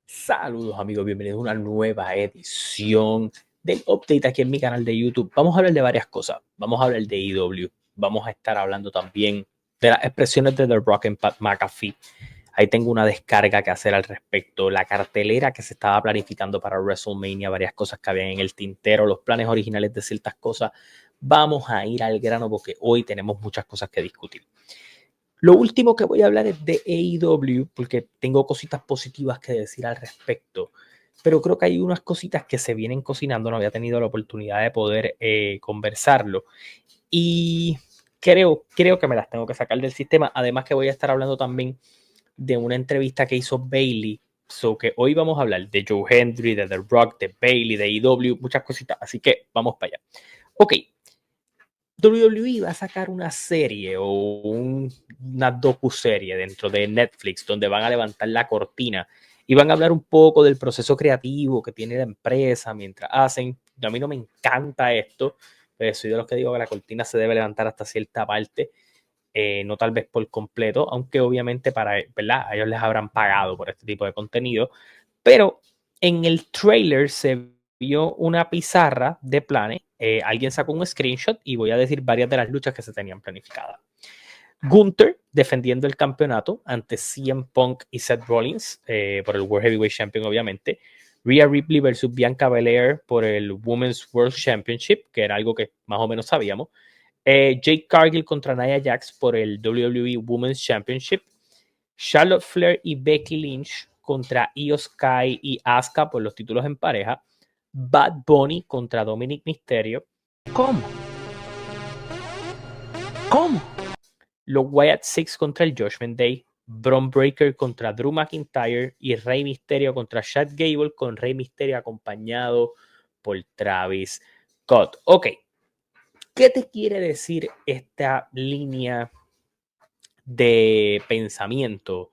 Saludos amigos, bienvenidos a una nueva edición del update aquí en mi canal de YouTube. Vamos a hablar de varias cosas. Vamos a hablar de AEW. Vamos a estar hablando también de las expresiones de The Rock and Pat McAfee. Ahí tengo una descarga que hacer al respecto. La cartelera que se estaba planificando para WrestleMania, varias cosas que habían en el tintero, los planes originales de ciertas cosas. Vamos a ir al grano porque hoy tenemos muchas cosas que discutir. Lo último que voy a hablar es de AEW, porque tengo cositas positivas que decir al respecto, pero creo que hay unas cositas que se vienen cocinando, no había tenido la oportunidad de poder conversarlo, y creo que me las tengo que sacar del sistema, además que voy a estar hablando también de una entrevista que hizo Bayley, so que hoy vamos a hablar de Joe Hendry, de The Rock, de Bayley, de AEW, muchas cositas, así que vamos para allá. Ok, WWE va a sacar una serie o una docuserie dentro de Netflix donde van a levantar la cortina y van a hablar un poco del proceso creativo que tiene la empresa mientras hacen. A mí no me encanta esto, pero soy de los que digo que la cortina se debe levantar hasta cierta parte, no tal vez por completo, aunque obviamente para, ¿verdad? A ellos les habrán pagado por este tipo de contenido, pero en el trailer se vio una pizarra de planes. Alguien sacó un screenshot y voy a decir varias de las luchas que se tenían planificadas. Gunther defendiendo el campeonato ante CM Punk y Seth Rollins por el World Heavyweight Champion, obviamente. Rhea Ripley versus Bianca Belair por el Women's World Championship, que era algo que más o menos sabíamos. Jade Cargill contra Nia Jax por el WWE Women's Championship. Charlotte Flair y Becky Lynch contra Io Sky y Asuka por los títulos en pareja. Bad Bunny contra Dominic Mysterio. ¿Cómo? ¿Cómo? Los Wyatt Six contra el Judgment Day. Bron Breakker contra Drew McIntyre y Rey Mysterio contra Chad Gable, con Rey Mysterio acompañado por Travis Scott. Ok, ¿qué te quiere decir esta línea de pensamiento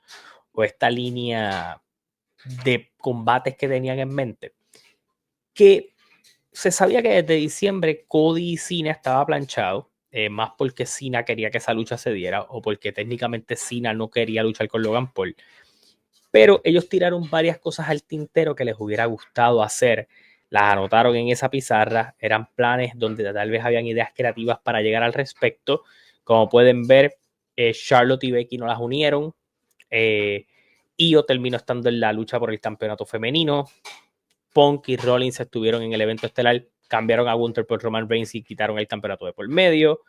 o esta línea de combates que tenían en mente? Que se sabía que desde diciembre Cody y Cena estaba planchado, más porque Cena quería que esa lucha se diera o porque técnicamente Cena no quería luchar con Logan Paul. Pero ellos tiraron varias cosas al tintero que les hubiera gustado hacer. Las anotaron en esa pizarra. Eran planes donde tal vez habían ideas creativas para llegar al respecto. Como pueden ver, Charlotte y Becky no las unieron. Io terminó estando en la lucha por el campeonato femenino. Punk y Rollins estuvieron en el evento estelar, cambiaron a Gunther por Roman Reigns y quitaron el campeonato de por medio.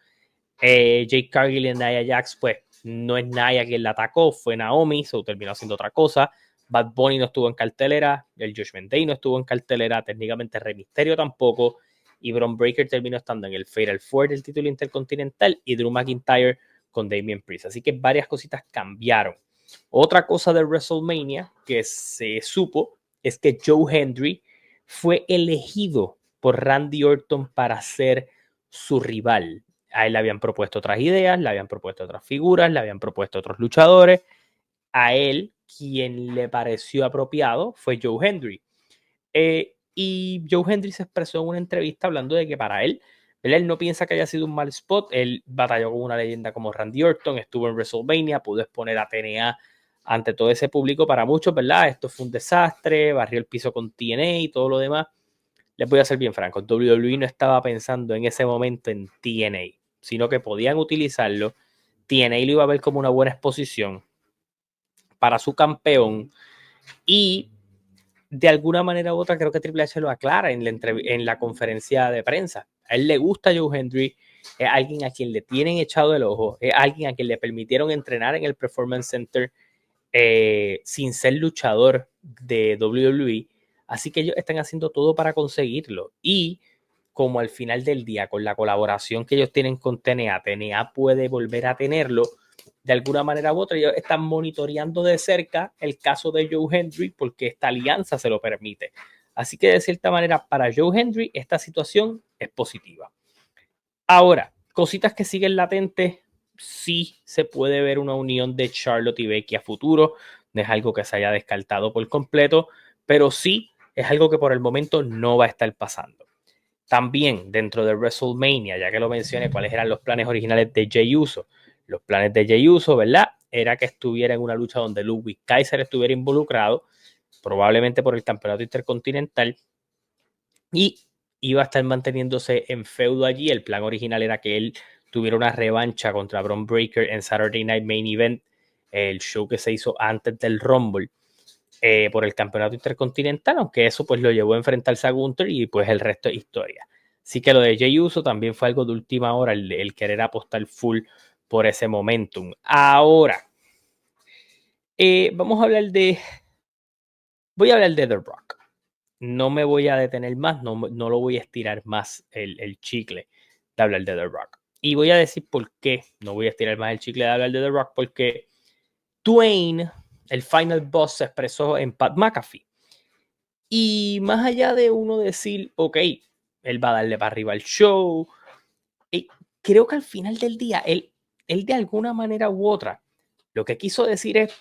Jake Cargill y Nia Jax, pues no es Nia quien la atacó, fue Naomi, so terminó haciendo otra cosa. Bad Bunny no estuvo en cartelera, el Judgment Day no estuvo en cartelera, técnicamente Rey Mysterio tampoco, y Bron Breakker terminó estando en el Fatal 4 del título intercontinental y Drew McIntyre con Damian Priest. Así que varias cositas cambiaron. Otra cosa de WrestleMania que se supo es que Joe Hendry fue elegido por Randy Orton para ser su rival. A él le habían propuesto otras ideas, le habían propuesto otras figuras, le habían propuesto otros luchadores. A él, quien le pareció apropiado fue Joe Hendry. Y Joe Hendry se expresó en una entrevista hablando de que para él no piensa que haya sido un mal spot. Él batalló con una leyenda como Randy Orton, estuvo en WrestleMania, pudo exponer a TNA ante todo ese público. Para muchos, ¿verdad? Esto fue un desastre, barrió el piso con TNA y todo lo demás. Les voy a ser bien franco, WWE no estaba pensando en ese momento en TNA, sino que podían utilizarlo. TNA lo iba a ver como una buena exposición para su campeón y de alguna manera u otra creo que Triple H lo aclara en la conferencia de prensa. A él le gusta Joe Hendry, es alguien a quien le tienen echado el ojo, es alguien a quien le permitieron entrenar en el Performance Center sin ser luchador de WWE. Así que ellos están haciendo todo para conseguirlo. Y como al final del día, con la colaboración que ellos tienen con TNA, TNA puede volver a tenerlo de alguna manera u otra. Ellos están monitoreando de cerca el caso de Joe Hendry porque esta alianza se lo permite. Así que de cierta manera, para Joe Hendry, esta situación es positiva. Ahora, cositas que siguen latentes, sí se puede ver una unión de Charlotte y Becky a futuro. No es algo que se haya descartado por completo, pero sí es algo que por el momento no va a estar pasando. También dentro de WrestleMania, ya que lo mencioné, cuáles eran los planes originales de Jey Uso. Los planes de Jey Uso, ¿verdad? Era que estuviera en una lucha donde Ludwig Kaiser estuviera involucrado. probablemente por el campeonato intercontinental, y iba a estar manteniéndose en feudo allí. El plan original era que él tuviera una revancha contra Bron Breakker en Saturday Night Main Event, el show que se hizo antes del Rumble, por el campeonato intercontinental, aunque eso pues lo llevó a enfrentarse a Gunther y pues el resto es historia. Así que lo de Jey Uso también fue algo de última hora, el querer apostar full por ese momentum. Ahora, vamos a hablar de... Voy a hablar de The Rock. No me voy a detener más, no lo voy a estirar más el chicle de hablar de The Rock. Y voy a decir por qué no voy a estirar más el chicle de hablar de The Rock, porque Dwayne, el final boss, se expresó en Pat McAfee. Y más allá de uno decir, ok, él va a darle para arriba al show, creo que al final del día, él de alguna manera u otra, lo que quiso decir es,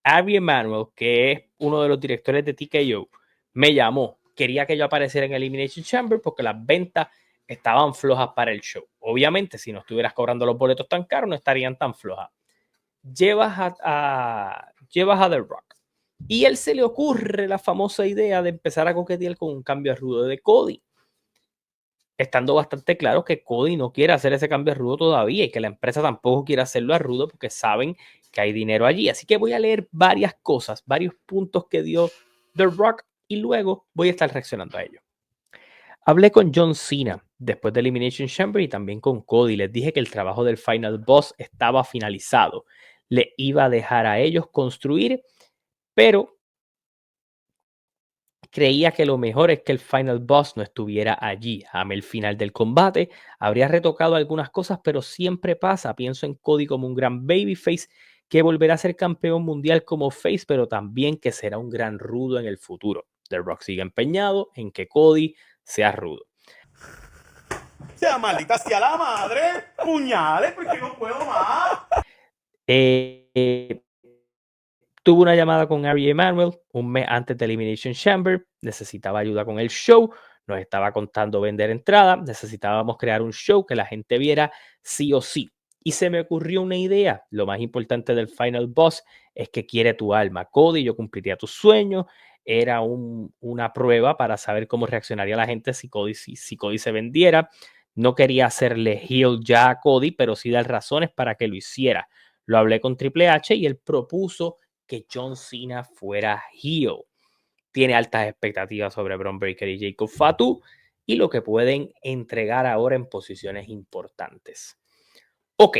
Ari Emanuel, que es uno de los directores de TKO, me llamó, quería que yo apareciera en Elimination Chamber porque las ventas estaban flojas para el show. Obviamente, si no estuvieras cobrando los boletos tan caros, no estarían tan flojas. Llevas a The Rock. Y él se le ocurre la famosa idea de empezar a coquetear con un cambio rudo de Cody. Estando bastante claro que Cody no quiere hacer ese cambio a rudo todavía y que la empresa tampoco quiere hacerlo a rudo porque saben que hay dinero allí. Así que voy a leer varias cosas, varios puntos que dio The Rock y luego voy a estar reaccionando a ellos. Hablé con John Cena después de Elimination Chamber y también con Cody. Les dije que el trabajo del Final Boss estaba finalizado. Le iba a dejar a ellos construir, pero creía que lo mejor es que el Final Boss no estuviera allí. Amé el final del combate, habría retocado algunas cosas, pero siempre pasa. Pienso en Cody como un gran babyface que volverá a ser campeón mundial como face, pero también que será un gran rudo en el futuro. The Rock sigue empeñado en que Cody sea rudo. Sea maldita sea la madre, puñales, porque no puedo más. Tuvo una llamada con Ari Emanuel un mes antes de Elimination Chamber. Necesitaba ayuda con el show. Nos estaba contando vender entrada. Necesitábamos crear un show que la gente viera sí o sí. Y se me ocurrió una idea. Lo más importante del Final Boss es que quiere tu alma. Cody, yo cumpliría tus sueños. Era una prueba para saber cómo reaccionaría la gente si Cody se vendiera. No quería hacerle heel ya a Cody, pero sí dar razones para que lo hiciera. Lo hablé con Triple H y él propuso que John Cena fuera heel. Tiene altas expectativas sobre Bron Breakker y Jacob Fatu y lo que pueden entregar ahora en posiciones importantes. Ok,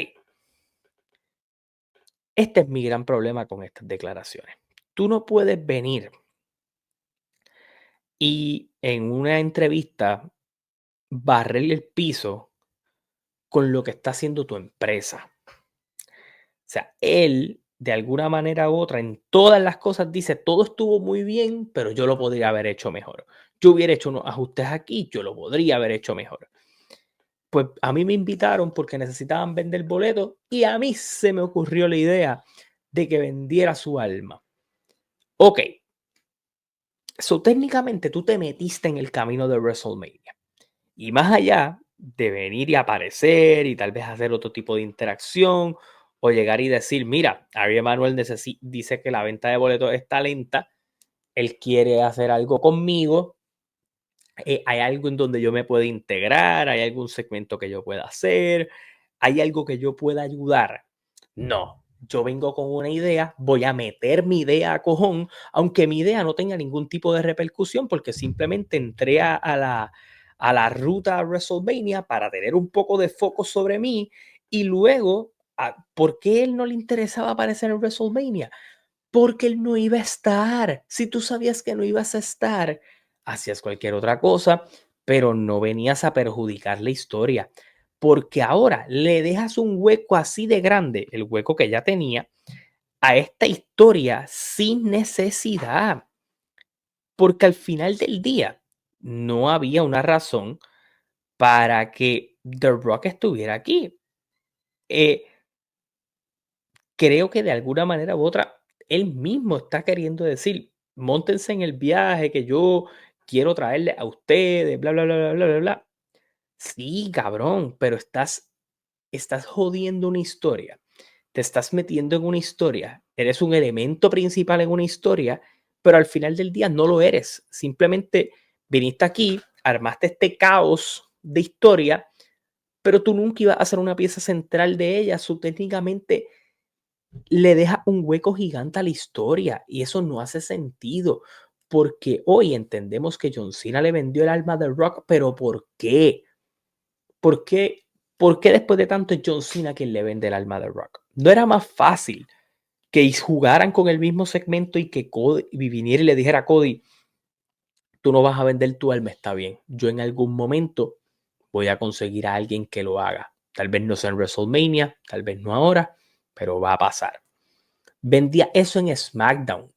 este es mi gran problema con estas declaraciones. Tú no puedes venir y en una entrevista barrerle el piso con lo que está haciendo tu empresa. O sea, él, de alguna manera u otra, en todas las cosas dice, todo estuvo muy bien, pero yo lo podría haber hecho mejor. Yo hubiera hecho unos ajustes aquí, yo lo podría haber hecho mejor. Pues a mí me invitaron porque necesitaban vender boletos y a mí se me ocurrió la idea de que vendiera su alma. Ok, so técnicamente tú te metiste en el camino de WrestleMania. Y más allá de venir y aparecer y tal vez hacer otro tipo de interacción o llegar y decir, mira, Ari Emanuel dice que la venta de boletos está lenta, él quiere hacer algo conmigo, hay algo en donde yo me puedo integrar, hay algún segmento que yo pueda hacer, hay algo que yo pueda ayudar. No, yo vengo con una idea, voy a meter mi idea a cojón, aunque mi idea no tenga ningún tipo de repercusión, porque simplemente entré a la ruta a WrestleMania para tener un poco de foco sobre mí y luego, ¿por qué él no le interesaba aparecer en WrestleMania? Porque él no iba a estar. Si tú sabías que no ibas a estar, hacías cualquier otra cosa, pero no venías a perjudicar la historia. Porque ahora le dejas un hueco así de grande, el hueco que ya tenía, a esta historia sin necesidad. Porque al final del día no había una razón para que The Rock estuviera aquí. Creo que de alguna manera u otra, él mismo está queriendo decir, móntense en el viaje que yo quiero traerle a ustedes, bla, bla, bla, bla, bla, bla, bla. Sí, cabrón, pero estás jodiendo una historia. Te estás metiendo en una historia. Eres un elemento principal en una historia pero al final del día no lo eres. Simplemente viniste aquí, armaste este caos de historia, pero tú nunca ibas a ser una pieza central de ella. Técnicamente le deja un hueco gigante a la historia y eso no hace sentido. Porque hoy entendemos que John Cena le vendió el alma de Rock, pero ¿por qué? ¿Por qué, ¿Por qué después de tanto es John Cena quien le vende el alma de Rock? ¿No era más fácil que jugaran con el mismo segmento y que Cody viniera y le dijera a Cody, tú no vas a vender tu alma, está bien, yo en algún momento voy a conseguir a alguien que lo haga? Tal vez no sea en WrestleMania, tal vez no ahora, pero va a pasar. Vendía eso en SmackDown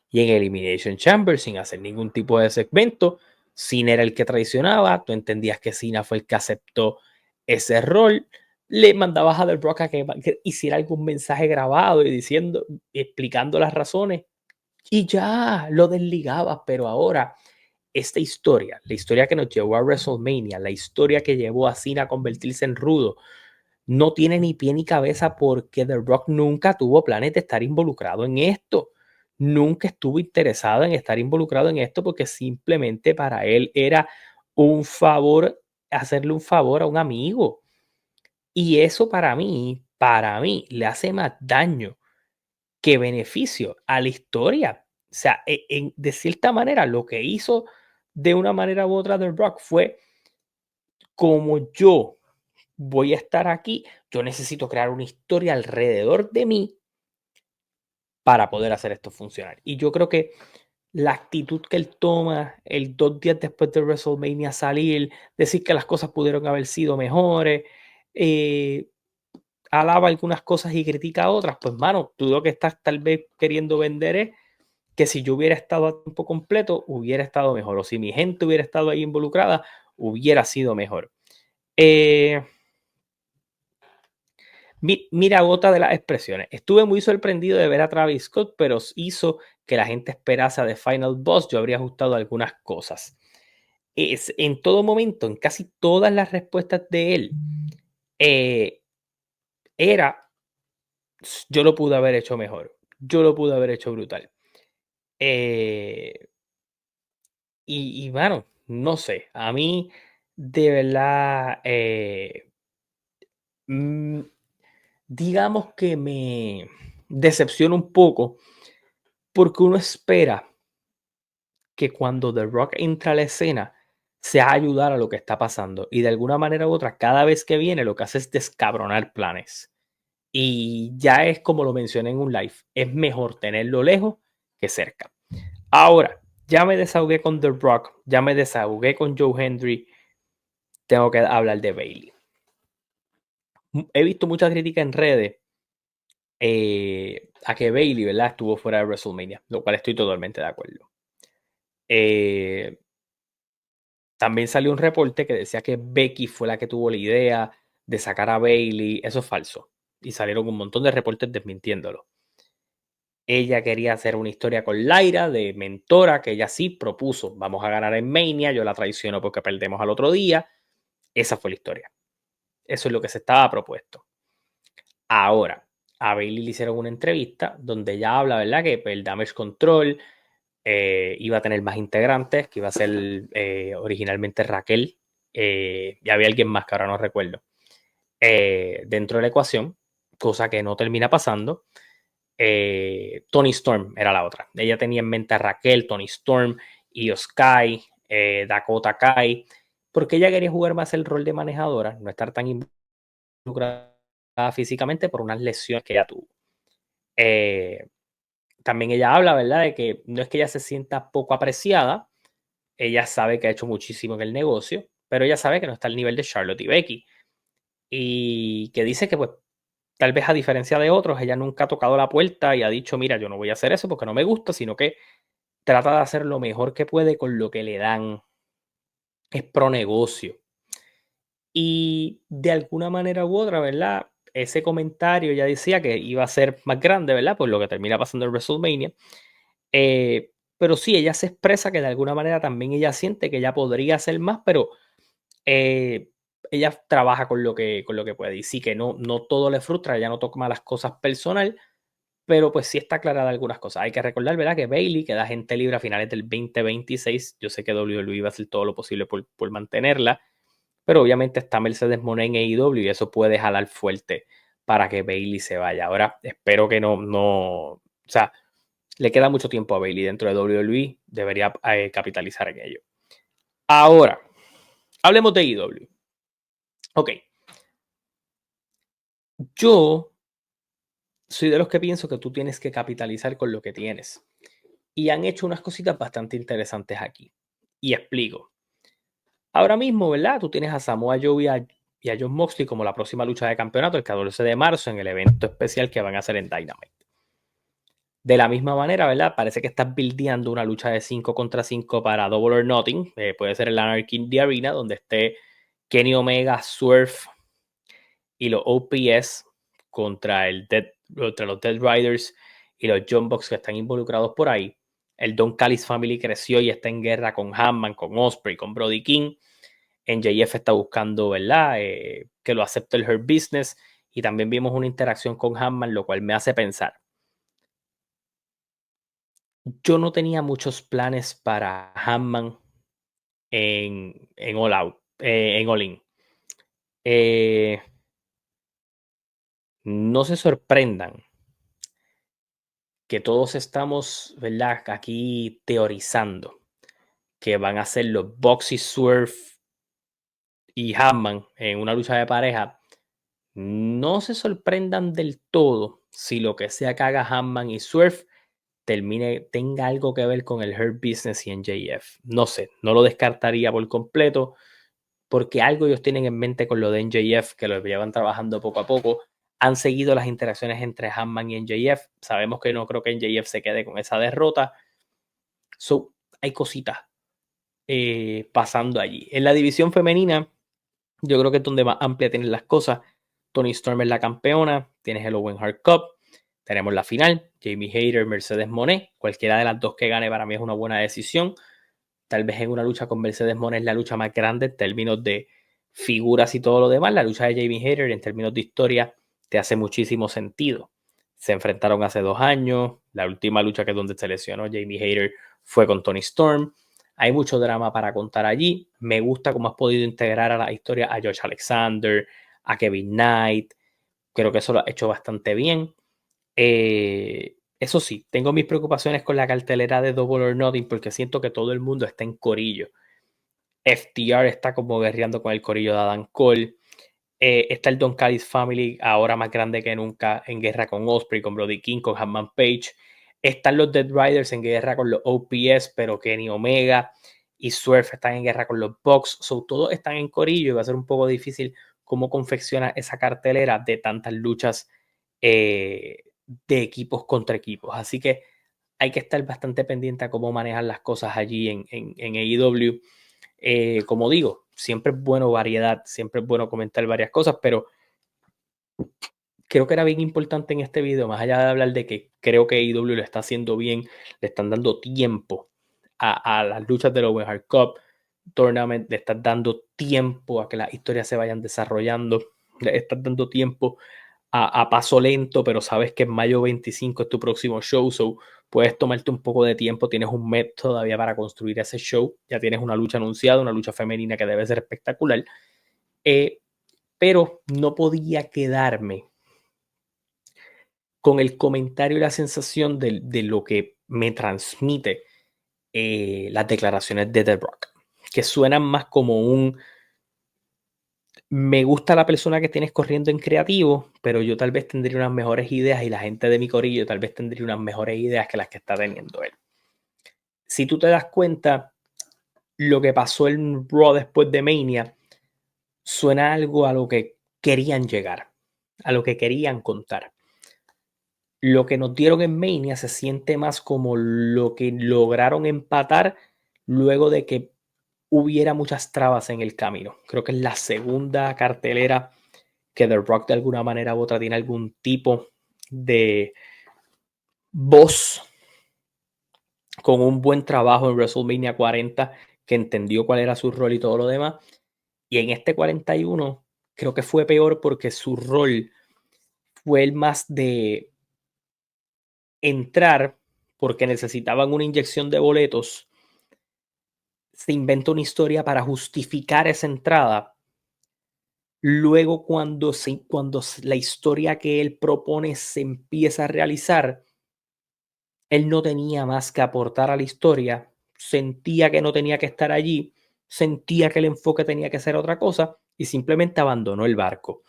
y en Elimination Chamber sin hacer ningún tipo de segmento. Cena era el que traicionaba, tú entendías que Cena fue el que aceptó ese rol, le mandabas a The Rock a que hiciera algún mensaje grabado y diciendo, explicando las razones y ya lo desligabas, pero ahora esta historia, la historia que nos llevó a WrestleMania, la historia que llevó a Cena a convertirse en rudo, no tiene ni pie ni cabeza porque The Rock nunca tuvo planes de estar involucrado en esto. Nunca estuvo interesado en estar involucrado en esto porque simplemente para él era un favor, hacerle un favor a un amigo. Y eso para mí, le hace más daño que beneficio a la historia. O sea, de cierta manera, lo que hizo de una manera u otra The Rock fue como yo voy a estar aquí, yo necesito crear una historia alrededor de mí para poder hacer esto funcionar. Y yo creo que la actitud que él toma el 2 días después de WrestleMania salir, decir que las cosas pudieron haber sido mejores, eh, alaba algunas cosas y critica otras, pues mano, tú lo que estás tal vez queriendo vender es que si yo hubiera estado a tiempo completo, hubiera estado mejor, o si mi gente hubiera estado ahí involucrada, hubiera sido mejor. Eh, Mira otra de las expresiones. Estuve muy sorprendido de ver a Travis Scott, pero hizo que la gente esperase a The Final Boss. Yo habría ajustado algunas cosas. En todo momento, en casi todas las respuestas de él, eh, era, yo lo pude haber hecho mejor. Yo lo pude haber hecho brutal. Eh, bueno, no sé, a mí de verdad, mm, digamos que me decepciona un poco porque uno espera que cuando The Rock entra a la escena sea ayudar a lo que está pasando y de alguna manera u otra cada vez que viene lo que hace es descabronar planes y ya es como lo mencioné en un live, es mejor tenerlo lejos que cerca. Ahora, ya me desahogué con The Rock, ya me desahogué con Joe Hendry, tengo que hablar de Bailey. He visto mucha crítica en redes a que Bailey, ¿verdad? Estuvo fuera de WrestleMania, lo cual estoy totalmente de acuerdo. También salió un reporte que decía que Becky fue la que tuvo la idea de sacar a Bailey. Eso es falso. Y salieron un montón de reportes desmintiéndolo. Ella quería hacer una historia con Lyra de mentora, que ella sí propuso. Vamos a ganar en Mania, yo la traiciono porque perdemos al otro día. Esa fue la historia. Eso es lo que se estaba propuesto. Ahora, a Bailey le hicieron una entrevista donde ella habla, ¿verdad? Que el Damage Control iba a tener más integrantes, que iba a ser originalmente Raquel, y había alguien más que ahora no recuerdo, dentro de la ecuación, cosa que no termina pasando. Tony Storm era la otra. Ella tenía en mente a Raquel, Tony Storm, Io Sky, Dakota Kai, porque ella quería jugar más el rol de manejadora, no estar tan involucrada físicamente por unas lesiones que ella tuvo. También ella habla, ¿verdad?, de que no es que ella se sienta poco apreciada, ella sabe que ha hecho muchísimo en el negocio, pero ella sabe que no está al nivel de Charlotte y Becky. Y que dice que, pues, tal vez a diferencia de otros, ella nunca ha tocado la puerta y ha dicho, mira, yo no voy a hacer eso porque no me gusta, sino que trata de hacer lo mejor que puede con lo que le dan. Es pro negocio. Y de alguna manera u otra, ¿verdad? Ese comentario ya decía que iba a ser más grande, ¿verdad? Por lo que termina pasando en WrestleMania. Pero sí, ella se expresa que de alguna manera también ella siente que ella podría hacer más, pero ella trabaja con lo que puede. Y sí que no todo le frustra, ella no toma las cosas personal, Pero pues sí está aclarada algunas cosas. Hay que recordar, ¿verdad? Que Bayley queda gente libre a finales del 2026. Yo sé que WWE va a hacer todo lo posible por mantenerla, pero obviamente está Mercedes Moné en AEW y eso puede jalar fuerte para que Bayley se vaya. Ahora espero que o sea, le queda mucho tiempo a Bayley dentro de WWE, debería capitalizar en ello. Ahora, hablemos de AEW. Ok, yo soy de los que pienso que tú tienes que capitalizar con lo que tienes. Y han hecho unas cositas bastante interesantes aquí. Y explico. Ahora mismo, ¿verdad? Tú tienes a Samoa Joe y a Jon Moxley como la próxima lucha de campeonato el 14 de marzo en el evento especial que van a hacer en Dynamite. De la misma manera, ¿verdad? Parece que estás buildeando una lucha de 5 contra 5 para Double or Nothing. Puede ser el Anarchy in the Arena, donde esté Kenny Omega, Swerve y los OPS contra los Dead Riders y los John Box que están involucrados por ahí. El Don Callis Family creció y está en guerra con Hammond, con Osprey, con Brody King. NJF está buscando, ¿verdad? Que lo acepte el Hurt Business. Y también vimos una interacción con Hammond, lo cual me hace pensar. Yo no tenía muchos planes para Hammond en All Out, en All In. No se sorprendan que todos estamos, ¿verdad? Aquí teorizando que van a ser los Boxy Swerve y Hammond en una lucha de pareja. No se sorprendan del todo si lo que sea que haga Hammond y Swerve tenga algo que ver con el Hurt Business y NJF. No sé, no lo descartaría por completo, porque algo ellos tienen en mente con lo de NJF, que lo llevan trabajando poco a poco. Han seguido las interacciones entre Hammond y NJF. Sabemos que no creo que NJF se quede con esa derrota. So, hay cositas pasando allí. En la división femenina, yo creo que es donde más amplia tienen las cosas. Toni Storm es la campeona, tienes el Owen Hart Cup, tenemos la final, Jamie Hayter, Mercedes Moné. Cualquiera de las dos que gane para mí es una buena decisión. Tal vez en una lucha con Mercedes Moné es la lucha más grande en términos de figuras y todo lo demás. La lucha de Jamie Hayter en términos de historia te hace muchísimo sentido. Se enfrentaron hace 2 años. La última lucha que es donde se lesionó Jamie Hayter fue con Toni Storm. Hay mucho drama para contar allí. Me gusta cómo has podido integrar a la historia a Josh Alexander, a Kevin Knight. Creo que eso lo ha hecho bastante bien. Eso sí, tengo mis preocupaciones con la cartelera de Double or Nothing porque siento que todo el mundo está en corillo. FTR está como guerreando con el corillo de Adam Cole. Está el Don Callis Family ahora más grande que nunca en guerra con Osprey, con Brody King, con Hammond Page. Están los Dead Riders en guerra con los OPS, pero Kenny Omega y Swerve están en guerra con los Bucks. So, todos están en corillo y va a ser un poco difícil cómo confecciona esa cartelera de tantas luchas de equipos contra equipos. Así que hay que estar bastante pendiente a cómo manejan las cosas allí en AEW. Como digo, siempre es bueno variedad, siempre es bueno comentar varias cosas, pero creo que era bien importante en este video, más allá de hablar de que creo que AEW lo está haciendo bien, le están dando tiempo a las luchas del Owen Hart Cup Tournament, le estás dando tiempo a que las historias se vayan desarrollando, le estás dando tiempo a paso lento, pero sabes que en mayo 25 es tu próximo show, so puedes tomarte un poco de tiempo, tienes un mes todavía para construir ese show, ya tienes una lucha anunciada, una lucha femenina que debe ser espectacular, pero no podía quedarme con el comentario y la sensación de lo que me transmite las declaraciones de The Rock, que suenan más como un me gusta la persona que tienes corriendo en creativo, pero yo tal vez tendría unas mejores ideas y la gente de mi corillo tal vez tendría unas mejores ideas que las que está teniendo él. Si tú te das cuenta, lo que pasó en Raw después de Mania suena algo a lo que querían llegar, a lo que querían contar. Lo que nos dieron en Mania se siente más como lo que lograron empatar luego de que hubiera muchas trabas en el camino. Creo que es la segunda cartelera que The Rock de alguna manera u otra tiene algún tipo de voz con un buen trabajo en WrestleMania 40, que entendió cuál era su rol y todo lo demás. Y en este 41 creo que fue peor porque su rol fue el más de entrar porque necesitaban una inyección de boletos, se inventa una historia para justificar esa entrada. Luego, cuando la historia que él propone se empieza a realizar, él no tenía más que aportar a la historia, sentía que no tenía que estar allí, sentía que el enfoque tenía que ser otra cosa y simplemente abandonó el barco.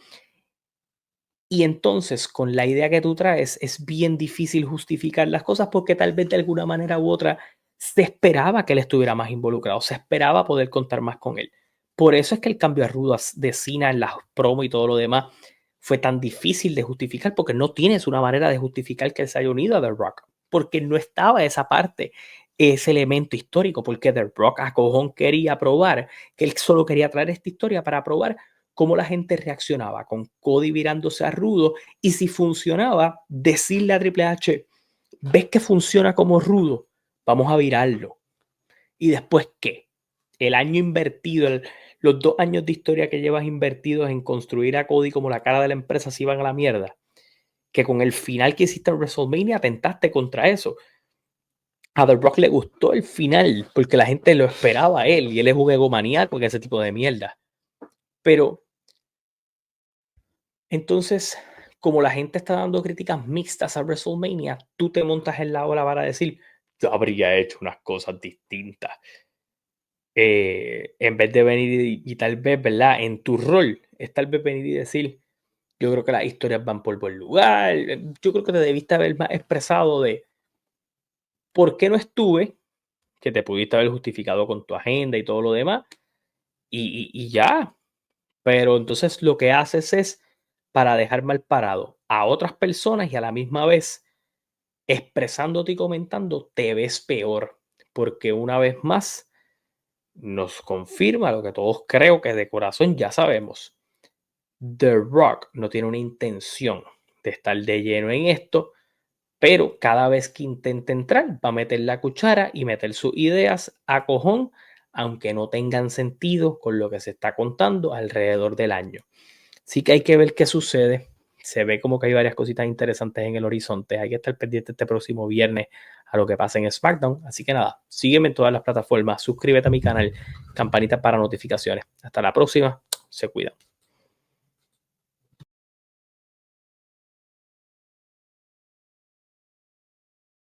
Y entonces, con la idea que tú traes, es bien difícil justificar las cosas porque tal vez de alguna manera u otra se esperaba que él estuviera más involucrado, se esperaba poder contar más con él. Por eso es que el cambio a rudo de Cena en las promos y todo lo demás fue tan difícil de justificar porque no tienes una manera de justificar que él se haya unido a The Rock, porque no estaba esa parte, ese elemento histórico, porque The Rock a cojón quería probar que él solo quería traer esta historia para probar cómo la gente reaccionaba con Cody virándose a Rudo y si funcionaba, decirle a Triple H, ¿ves que funciona como Rudo? Vamos a virarlo. ¿Y después qué? El año invertido, los 2 años de historia que llevas invertidos en construir a Cody como la cara de la empresa se iban a la mierda. Que con el final que hiciste en WrestleMania atentaste contra eso. A The Rock le gustó el final porque la gente lo esperaba a él y él es un egomaníaco en ese tipo de mierda. Pero entonces, como la gente está dando críticas mixtas a WrestleMania, tú te montas en la ola para decir, yo habría hecho unas cosas distintas. En vez de venir y tal vez, ¿verdad? En tu rol, es tal vez venir y decir, yo creo que las historias van por buen lugar. Yo creo que te debiste haber más expresado de por qué no estuve, que te pudiste haber justificado con tu agenda y todo lo demás, y ya. Pero entonces lo que haces es para dejar mal parado a otras personas y a la misma vez expresándote y comentando, te ves peor. Porque una vez más nos confirma lo que todos creo que de corazón ya sabemos. The Rock no tiene una intención de estar de lleno en esto, pero cada vez que intente entrar va a meter la cuchara y meter sus ideas a cojón, aunque no tengan sentido con lo que se está contando alrededor del año. Sí que hay que ver qué sucede. Se ve como que hay varias cositas interesantes en el horizonte. Hay que estar pendiente este próximo viernes a lo que pasa en SmackDown. Así que nada, sígueme en todas las plataformas, suscríbete a mi canal, campanita para notificaciones. Hasta la próxima, se cuidan.